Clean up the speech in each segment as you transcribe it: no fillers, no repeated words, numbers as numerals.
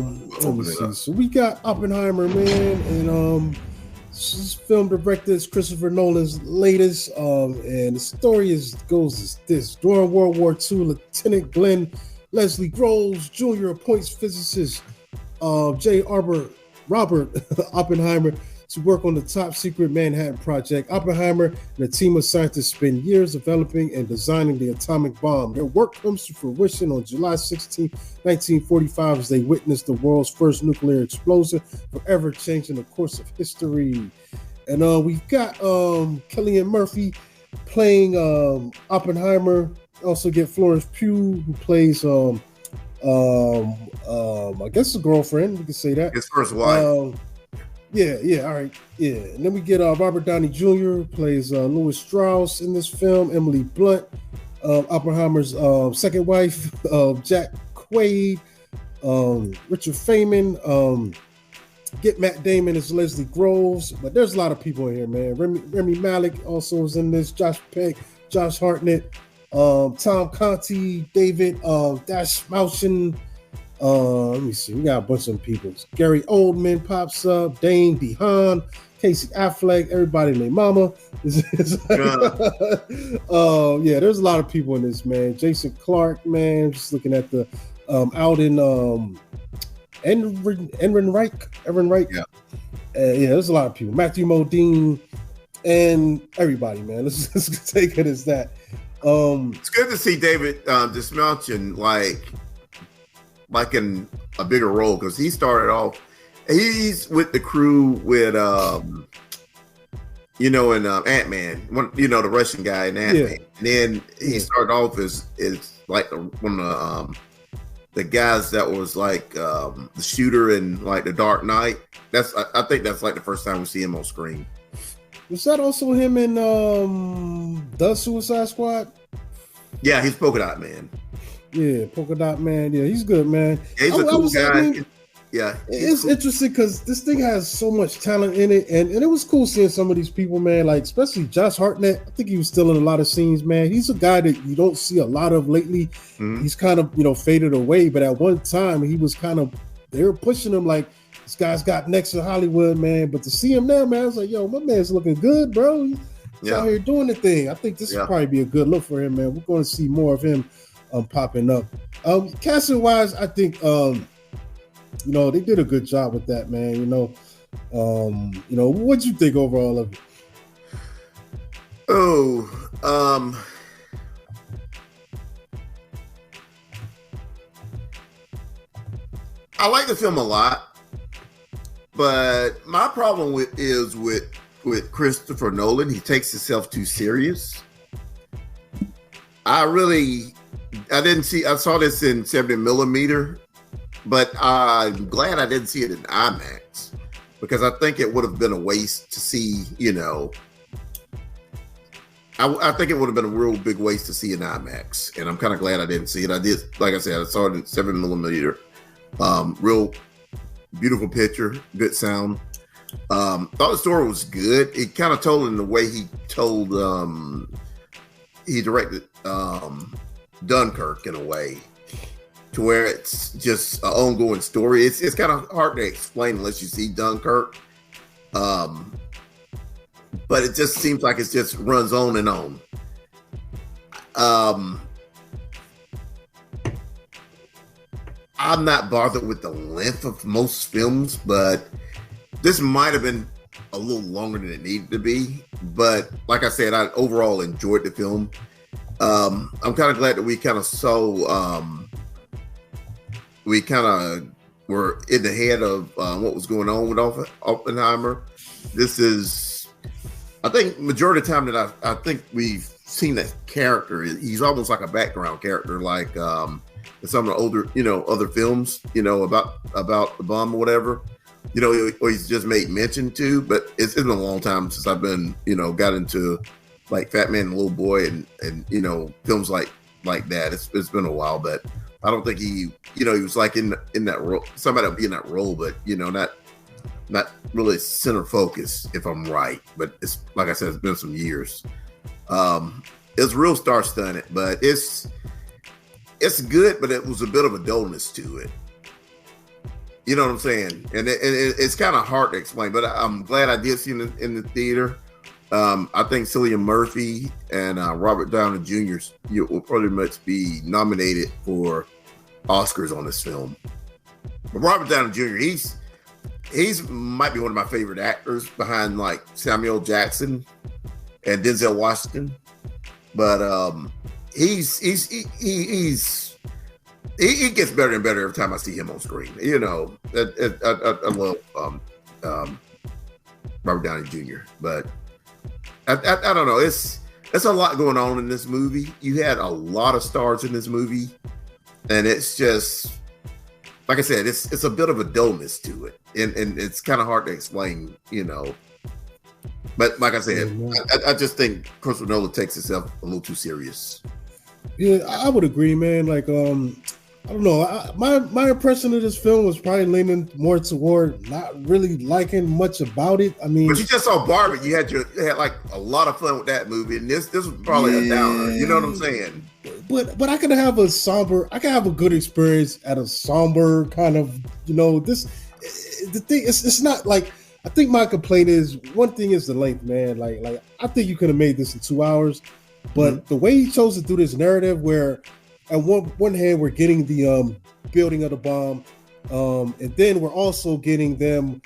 Let me see. So we got Oppenheimer, man, and this film director is Christopher Nolan's latest. And the story goes as this: during World War II, Lieutenant Glenn Leslie Groves Jr. appoints physicist Robert Oppenheimer to work on the top secret Manhattan Project. Oppenheimer and a team of scientists spend years developing and designing the atomic bomb. Their work comes to fruition on July 16, 1945, as they witness the world's first nuclear explosion, forever changing the course of history. And we've got Cillian Murphy playing Oppenheimer. Also get Florence Pugh, who plays I guess a girlfriend. We can say that. His first wife. Yeah, all right, yeah. And then we get Robert Downey Jr., who plays Louis Strauss in this film. Emily Blunt, Oppenheimer's second wife. Jack Quaid, Richard Feynman. Get Matt Damon as Leslie Groves. But there's a lot of people in here, man. Remy Malek also is in this. Josh Peck, Josh Hartnett, Tom Conti, David Dastmalchian. Let me see. We got a bunch of people. Gary Oldman pops up. Dane DeHaan, Casey Affleck, everybody and their mama. Yeah, there's a lot of people in this, man. Jason Clarke, man. Just looking at the Alden Evan Reich. Yeah. Yeah, there's a lot of people. Matthew Modine and everybody, man. Let's take it as that. It's good to see David Dastmalchian like in a bigger role, because he started off, he's with the crew with in Ant-Man, the Russian guy in Ant-Man. Yeah. And then he started off as like one of the guys that was like the shooter in like The Dark Knight. I think that's like the first time we see him on screen. Was that also him in The Suicide Squad? Yeah, he's Polka Dot Man. Yeah, Polka Dot Man. Yeah, he's good, man. Yeah, he's a cool guy. Yeah, it's cool. Interesting because this thing has so much talent in it, and it was cool seeing some of these people, man. Like especially Josh Hartnett. I think he was still in a lot of scenes, man. He's a guy that you don't see a lot of lately. Mm-hmm. He's kind of faded away, but at one time he was they were pushing him like this guy's got next to Hollywood, man. But to see him now, man, I was like, yo, my man's looking good, bro. He's out here doing the thing. I think this will probably be a good look for him, man. We're going to see more of him popping up. Casting wise, I think they did a good job with that, man. What'd you think overall of it? I like the film a lot, but my problem with Christopher Nolan. He takes himself too serious. I saw this in 70mm, but I'm glad I didn't see it in IMAX, because I think it would have been a waste to see, I think it would have been a real big waste to see in IMAX, and I'm kind of glad I didn't see it. I did, like I said, I saw it in 7mm. Real beautiful picture, good sound. Thought the story was good. It kind of told in the way he told, he directed Dunkirk in a way, to where it's just an ongoing story. It's kind of hard to explain unless you see Dunkirk. But it just seems like it just runs on and on. I'm not bothered with the length of most films, but this might have been a little longer than it needed to be. But like I said, I overall enjoyed the film. I'm kind of glad that we kind of saw, we kind of were in the head of what was going on with Oppenheimer. This is, I think, majority of the time that I think we've seen that character. He's almost like a background character, like in some of the older, other films, about the bomb or whatever, or he's just made mention to. But it's been a long time since I've been, got into like Fat Man and Little Boy and films like that. It's been a while, but I don't think he was like in that role. Somebody would be in that role, but not really center focus, if I'm right. But it's like I said, it's been some years. It's real star-studded, but it's good, but it was a bit of a dullness to it. You know what I'm saying? And it's kind of hard to explain, but I'm glad I did see it in the theater. I think Cillian Murphy and Robert Downey Jr. Will pretty much be nominated for Oscars on this film. But Robert Downey Jr. He's might be one of my favorite actors behind like Samuel Jackson and Denzel Washington. But he gets better and better every time I see him on screen. You know, I love Robert Downey Jr. But I don't know. It's a lot going on in this movie. You had a lot of stars in this movie, and it's just like I said, it's a bit of a dullness to it, and it's kind of hard to explain, you know. But like I said, I just think Christopher Nolan takes himself a little too serious. Yeah, I would agree, man. Like, I don't know. My impression of this film was probably leaning more toward not really liking much about it. I mean, but you just saw Barbie. You had like a lot of fun with that movie, and this was probably a downer. You know what I'm saying? But I can have I can have a good experience at a somber kind of, you know, the thing. It's not like, I think my complaint is, one thing is the length, man. Like I think you could have made this in 2 hours, but the way he chose to do this narrative, where at one hand we're getting the building of the bomb, and then we're also getting them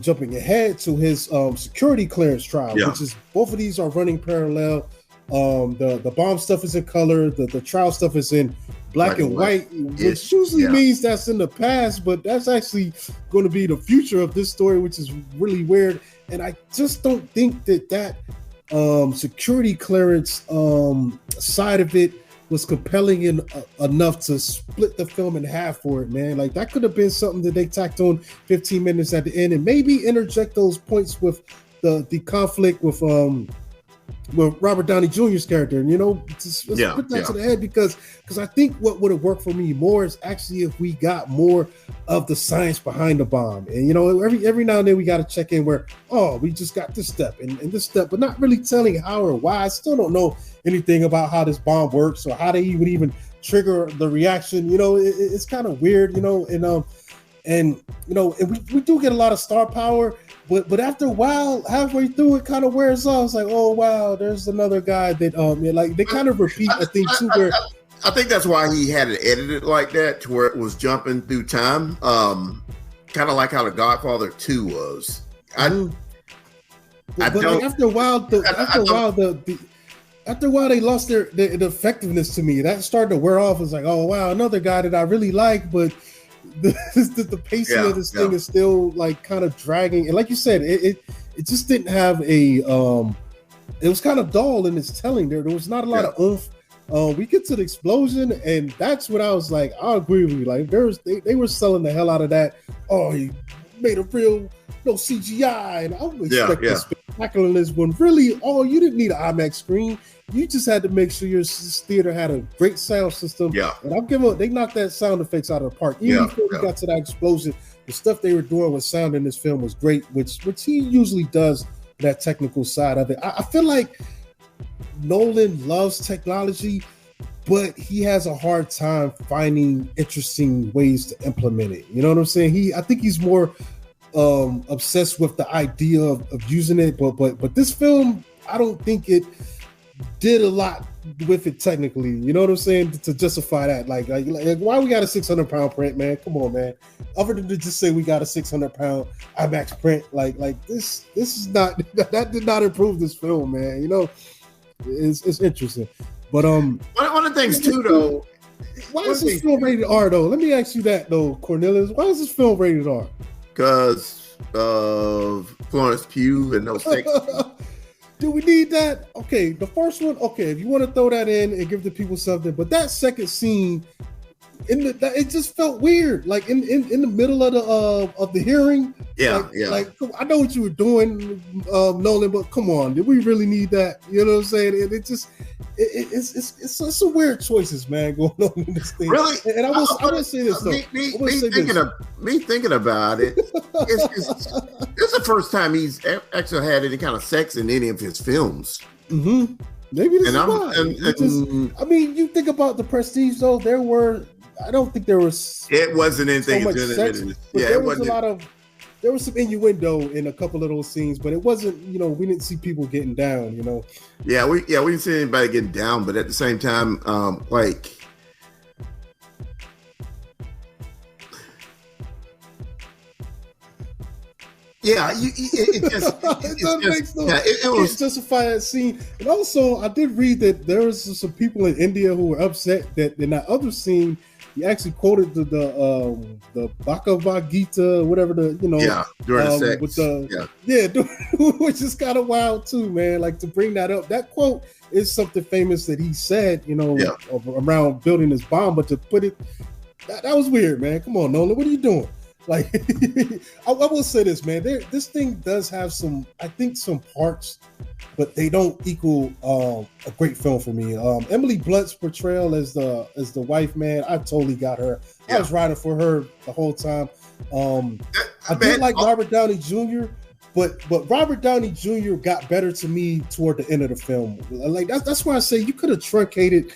jumping ahead to his security clearance trial, which is, both of these are running parallel. The bomb stuff is in color, the trial stuff is in black and white, which usually means that's in the past, but that's actually going to be the future of this story, which is really weird. And I just don't think that security clearance side of it was compelling enough to split the film in half for it, man. Like, that could have been something that they tacked on 15 minutes at the end, and maybe interject those points with the conflict with Robert Downey Jr.'s character, and, you know, let's put that to the head, because I think what would have worked for me more is actually if we got more of the science behind the bomb. And, you know, every now and then we got to check in where, oh, we just got this step and this step, but not really telling how or why. I still don't know anything about how this bomb works or how they would even trigger the reaction. You know, it's kind of weird, you know, and you know, and we do get a lot of star power. But after a while, halfway through, it kind of wears off. It's like, oh wow, there's another guy that like, they kind of repeat a thing too. Where I think that's why he had it edited like that, to where it was jumping through time, kind of like how The Godfather 2 was. But like, after a while, they lost their effectiveness to me. That started to wear off. It's like, oh wow, another guy that I really like, but the pacing of this thing is still like kind of dragging, and like you said, it just didn't have a it was kind of dull in its telling. There was not a lot of oomph. We get to the explosion, and that's what I was like, I agree with you. Like, they were selling the hell out of that. Oh, he made a real no CGI, and I would expect the spectacularness when really, you didn't need an IMAX screen. You just had to make sure your theater had a great sound system. And they knocked that sound effects out of the park. Even before we got to that explosion, the stuff they were doing with sound in this film was great, which he usually does, that technical side of it. I feel like Nolan loves technology, but he has a hard time finding interesting ways to implement it. You know what I'm saying? I think he's more obsessed with the idea of using it, but this film, I don't think it did a lot with it technically. You know what I'm saying? To justify that, like why we got a 600-pound print, man? Come on, man. Other than to just say we got a 600-pound IMAX print, like this is not that did not improve this film, man. You know, it's interesting. But one of the things too, though, why is this film rated R though? Let me ask you that though, Cornelius. Why is this film rated R? Because of Florence Pugh and no sex. Do we need that? Okay, the first one, okay, if you want to throw that in and give the people something, but that second scene, it just felt weird. Like in the middle of the hearing. Like, I know what you were doing, Nolan, but come on, did we really need that? You know what I'm saying? It's some weird choices, man, going on in this thing. Really? And I will say this though. Me thinking about it, it's the first time he's actually had any kind of sex in any of his films. Mm-hmm. Maybe this is why. I mean, you think about The Prestige, though. There were I don't think there was. It wasn't anything. So much sex, but yeah, there was a lot of. There was some innuendo in a couple of those scenes, but it wasn't. We didn't see people getting down. Yeah, we didn't see anybody getting down, but at the same time, like. Yeah, it was justify that scene. And also, I did read that there was some people in India who were upset that in that other scene, he actually quoted the Bhagavad Gita, whatever during the sex, with which is kind of wild too, man. Like to bring that up, that quote is something famous that he said, around building this bomb, but to put it, that was weird, man. Come on, Nolan, what are you doing? Like, I will say this, man. This thing does have some parts, but they don't equal a great film for me. Emily Blunt's portrayal as the wife, man, I totally got her. Yeah. I was riding for her the whole time. I did like Robert Downey Jr., but Robert Downey Jr. got better to me toward the end of the film. Like that's why I say you could have truncated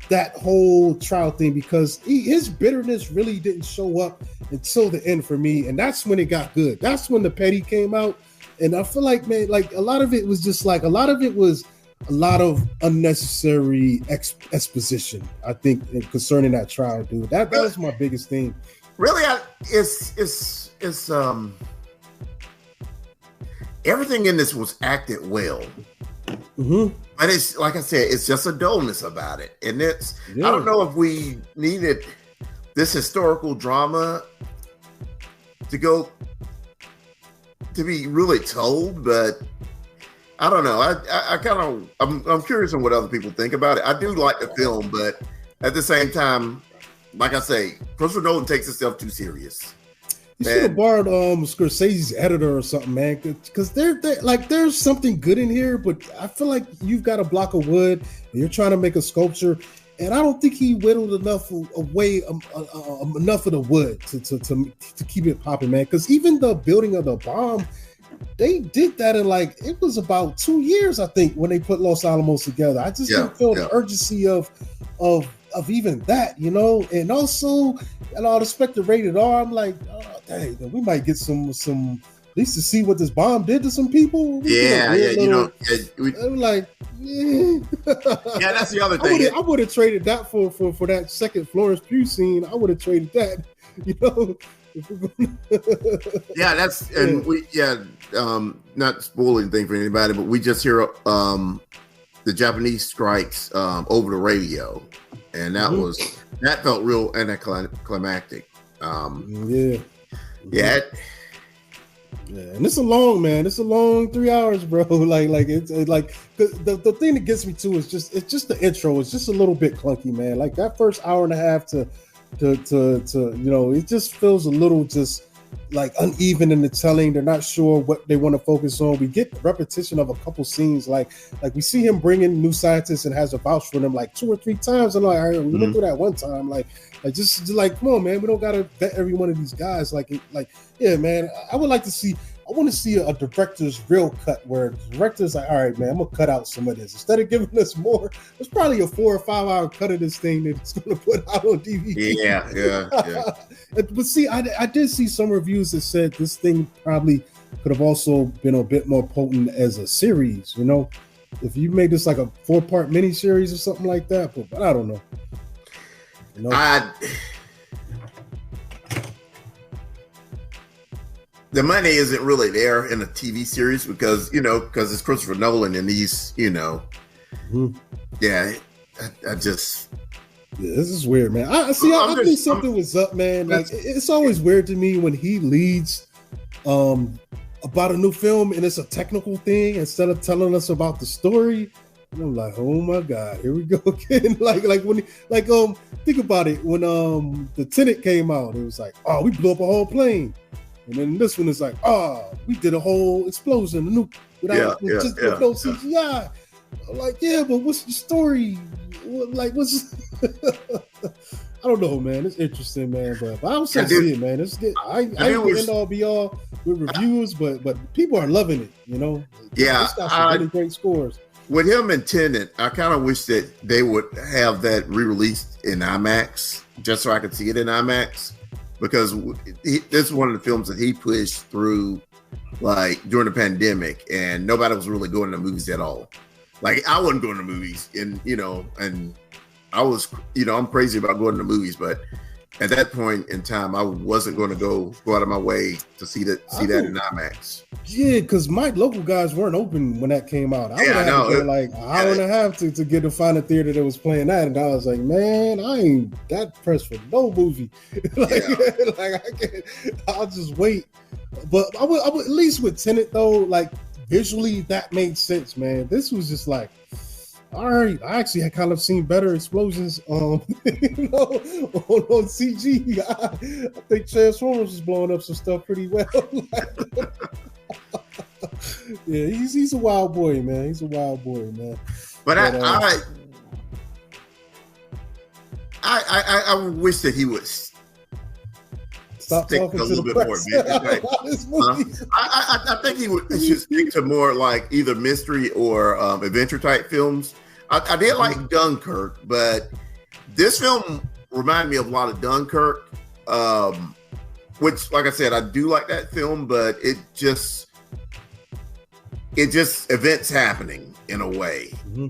that whole trial thing, because his bitterness really didn't show up until the end for me, and that's when it got good. That's when the petty came out, and I feel like, man, like a lot of it was a lot of unnecessary exposition, I think, concerning that trial, dude. That was my biggest thing. Really, it's everything in this was acted well. Mm-hmm. But it's like I said, it's just a dullness about it. And I don't know if we needed this historical drama to be really told, but I don't know. I'm curious on what other people think about it. I do like the film, but at the same time, like I say, Christopher Nolan takes himself too serious. You should have borrowed Scorsese's editor or something, man, because there's something good in here, but I feel like you've got a block of wood and you're trying to make a sculpture, and I don't think he whittled enough away enough of the wood to keep it popping, man. Because even the building of the bomb, they did that in it was about 2 years, I think, when they put Los Alamos together. I just didn't feel the urgency of even that, and also, and all the spectre rated R, I'm like, oh, dang, we might get some at least to see what this bomb did to some people. I'm like, yeah, that's the other thing. I would have traded that for that second Florence Pugh scene. I would have traded that, not spoiling anything for anybody, but we just hear the Japanese strikes over the radio, and that felt real anticlimactic. And it's a long 3 hours, bro. It's like the thing that gets me too is just the intro. It's just a little bit clunky, man. Like that first hour and a half to it just feels a little just like uneven in the telling. They're not sure what they want to focus on. We get the repetition of a couple scenes, like we see him bring in new scientists and has a vouch for them like 2 or 3 times. And like, all right, we went through that one time. Like just like, come on, man, we don't gotta vet every one of these guys. Yeah, man, I want to see a director's real cut where the director's like, all right, man, I'm gonna cut out some of this instead of giving us more. It's probably a 4 or 5 hour cut of this thing that's gonna put out on DVD. Yeah. But see, I did see some reviews that said this thing probably could have also been a bit more potent as a series. If you made this like a 4-part miniseries or something like that, but I don't know. The money isn't really there in a TV series because it's Christopher Nolan and he's this is weird, man. I think something was up, man. Like it's always weird to me when he leads about a new film and it's a technical thing instead of telling us about the story. And I'm like, oh my God, here we go again. Think about it. When the Tenet came out, it was like, oh, we blew up a whole plane. And then this one is like, oh, we did a whole explosion, with no CGI. I'm like, yeah, but what's the story? What's I don't know, man. It's interesting, man. But I don't see it, man. It's good. I ain't end all be all with reviews, but people are loving it, Yeah, it's got some really great scores. with him and Tenet, I kind of wish that they would have that re-released in IMAX, just so I could see it in IMAX, because this is one of the films that he pushed through, like during the pandemic, and nobody was really going to movies at all. Like I wasn't going to movies, and I was, I'm crazy about going to movies, but at that point in time, I wasn't going to go out of my way to see that in IMAX. Yeah, because my local guys weren't open when that came out. I would have to go like an hour and a half to get to find a theater that was playing that, and I was like, man, I ain't that pressed for no movie. Like I can't. I'll just wait. But I would at least with Tenet though, like visually that made sense, man. This was just like, all right, I actually had kind of seen better explosions on CG. I think Transformers was blowing up some stuff pretty well. Yeah, he's a wild boy, man. He's a wild boy, man. But I wish that he would stop stick talking a little bit more. I think he should stick to more like either mystery or adventure type films. I did like Dunkirk, but this film reminded me of a lot of Dunkirk, which, like I said, I do like that film, but it just events happening in a way. Mm-hmm.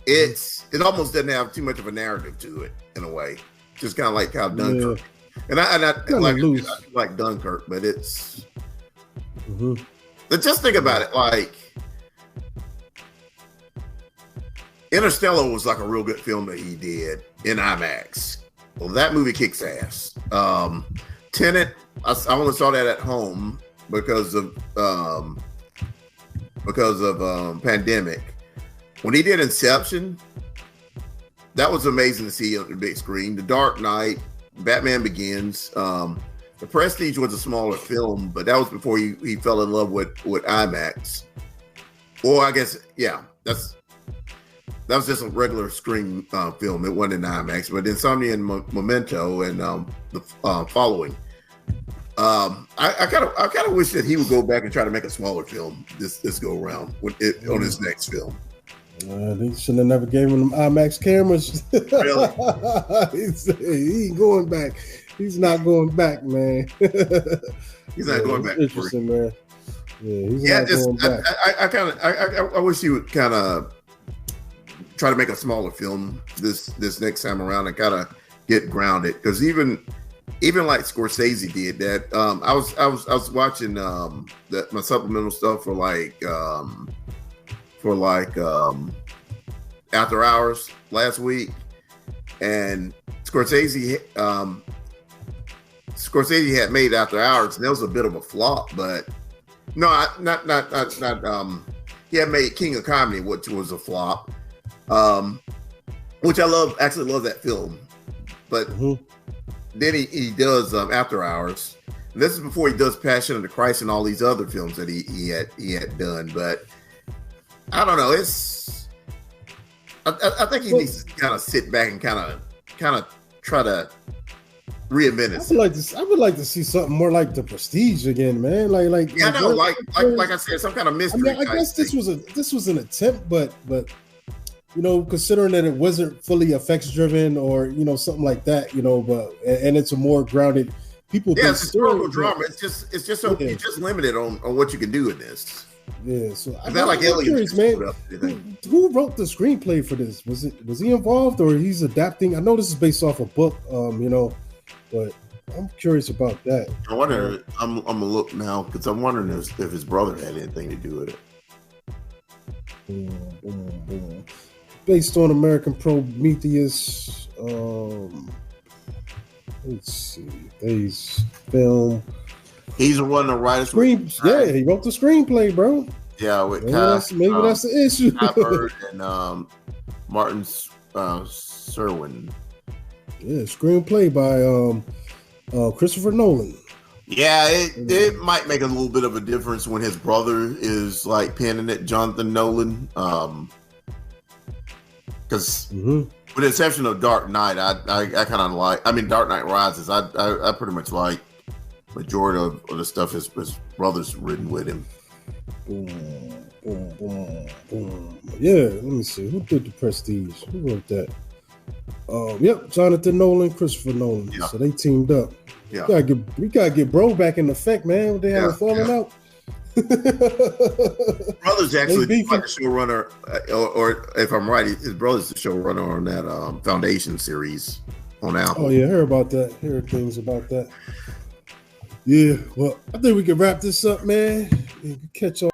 It almost doesn't have too much of a narrative to it in a way, just kind of like how Dunkirk. Yeah. And I like Dunkirk, but it's. Mm-hmm. But just think about it, like Interstellar was like a real good film that he did in IMAX. Well, that movie kicks ass. Tenet, I only saw that at home because of pandemic. When he did Inception, that was amazing to see on the big screen. The Dark Knight, Batman Begins. The Prestige was a smaller film, but that was before he fell in love with IMAX. Or I guess, yeah, that was just a regular screen film. It wasn't in IMAX, but Insomnia and Memento and the following. I kind of wish that he would go back and try to make a smaller film this go around on his next film. They should have never gave him IMAX cameras. Really? He ain't going back. He's not going back, man. He's not going back. Interesting, man. Yeah, he's not going back. I wish he would kind of try to make a smaller film this next time around and kind of get grounded, because even like Scorsese did that. I was watching my supplemental stuff for After Hours last week, and Scorsese had made After Hours, and that was a bit of a flop. But no, not. He had made King of Comedy, which was a flop. Which I love that film, but then he does After Hours. And this is before he does Passion of the Christ and all these other films that he had done. But I don't know. I think he needs to kind of sit back and kind of try to reinvent it. I would like to see something more like The Prestige again, man. Like I said, some kind of mystery. I guess this was an attempt, but considering that it wasn't fully effects driven or something like that, but and it's a more grounded people. Yeah, it's historical drama. It's just so you're just limited on what you can do in this. Yeah, so I'm curious, man. Who wrote the screenplay for this? Was he involved, or he's adapting? I know this is based off a book, but I'm curious about that. I wonder. I'm gonna look now because I'm wondering if his brother had anything to do with it. Based on American Prometheus. Let's see. He's film. He's the one that writes. Yeah, he wrote the screenplay, bro. Yeah, with maybe that's the issue. And Martin Serwin. Yeah, screenplay by Christopher Nolan. Yeah, it might make a little bit of a difference when his brother is like penning it, Jonathan Nolan. Because with the exception of Dark Knight, I kind of like. I mean, Dark Knight Rises. I pretty much like majority of the stuff his brother's written with him. Boom, boom, boom, boom. Yeah, let me see. Who did the Prestige? Who wrote that? Yep, Jonathan Nolan, Christopher Nolan. Yeah. So they teamed up. Yeah, we gotta get bro back in effect, man. They haven't fallen out. Brother's actually like a showrunner, or if I'm right, his brother's the showrunner on that Foundation series on Apple. Oh yeah, I heard about that. Heard things about that. Yeah, well, I think we can wrap this up, man. Catch all